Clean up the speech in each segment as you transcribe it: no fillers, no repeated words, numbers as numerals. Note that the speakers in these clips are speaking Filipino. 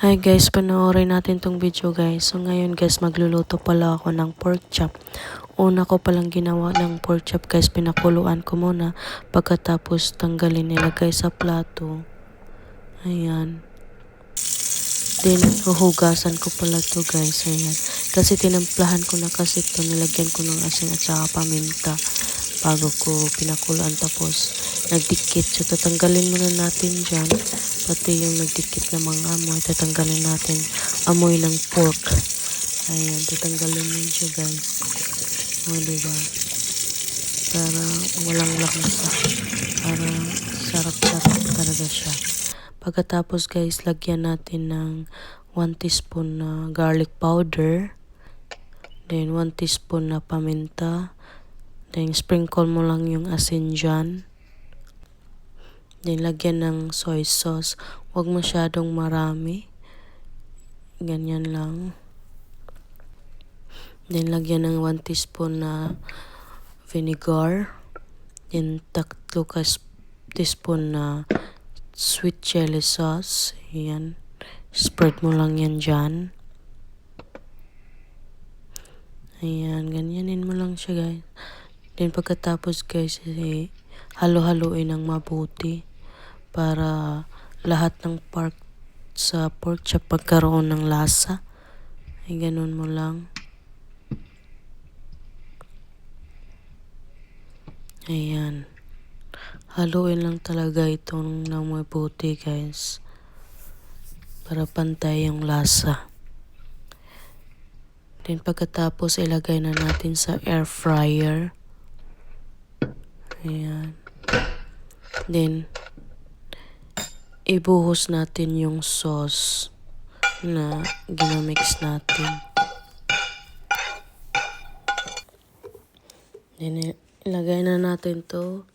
Hi guys, panoorin natin tong video guys. So ngayon guys, magluluto pala ako ng pork chop. Una ko palang ginawa ng pork chop guys, pinakuluan ko muna. Pagkatapos tanggalin, nilagay sa plato. Ayan. Then, huhugasan ko pala to guys. Ayan. Kasi tinamplahan ko na kasi to, nilagyan ko ng asin at saka paminta bago ko pinakuluan, tapos nagdikit. So tatanggalin muna natin dyan pati yung nagdikit na mga amoy. Tatanggalin natin amoy ng pork. Ayan, tatanggalin yun siya guys. O diba, para walang laksa, para sarap-sarap talaga siya. Pagkatapos guys, lagyan natin ng 1 teaspoon na garlic powder, then 1 teaspoon na paminta, then sprinkle mo lang yung asin dyan. Then lagyan ng soy sauce, huwag masyadong marami, ganyan lang. Then lagyan ng 1 teaspoon na vinegar, then 3 teaspoon na sweet chili sauce. Ayan, spread mo lang yan dyan. Ayan, ganyanin mo lang siya guys. Then pagkatapos guys, halo-haluin ng mabuti para lahat ng part sa pork chop pagkaroon ng lasa. Ay ganun mo lang. Ayan, haluin lang talaga itong ng mabuti guys, para pantay yung lasa. Then pagkatapos ilagay na natin sa air fryer. Ayan. Then ibuhos natin yung sauce na ginamix natin. Then ilagay na natin to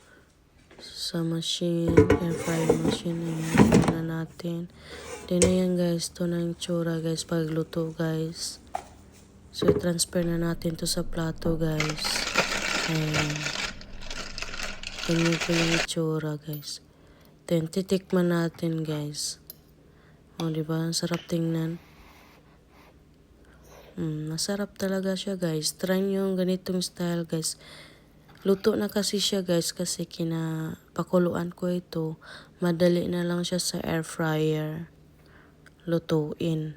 sa machine, air fryer machine. Ayan na natin. Then ayan guys, to na yung tsura guys pagluto guys. So transfer na natin to sa plato guys. Ayan. Ganyan po yung itsura guys. Then titikman natin guys. O diba, ang sarap tingnan. Masarap talaga siya guys. Try nyo yung ganitong style guys. Luto na kasi siya guys, kasi kinapakuluan ko ito. Madali na lang siya sa air fryer lutuin.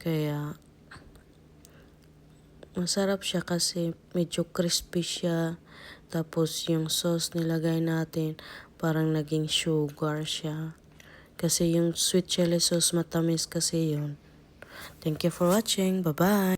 Kaya masarap siya kasi medyo crispy siya. Tapos yung sauce nilagay natin, parang naging sugar siya. Kasi yung sweet chili sauce matamis kasi yun. Thank you for watching. Bye-bye.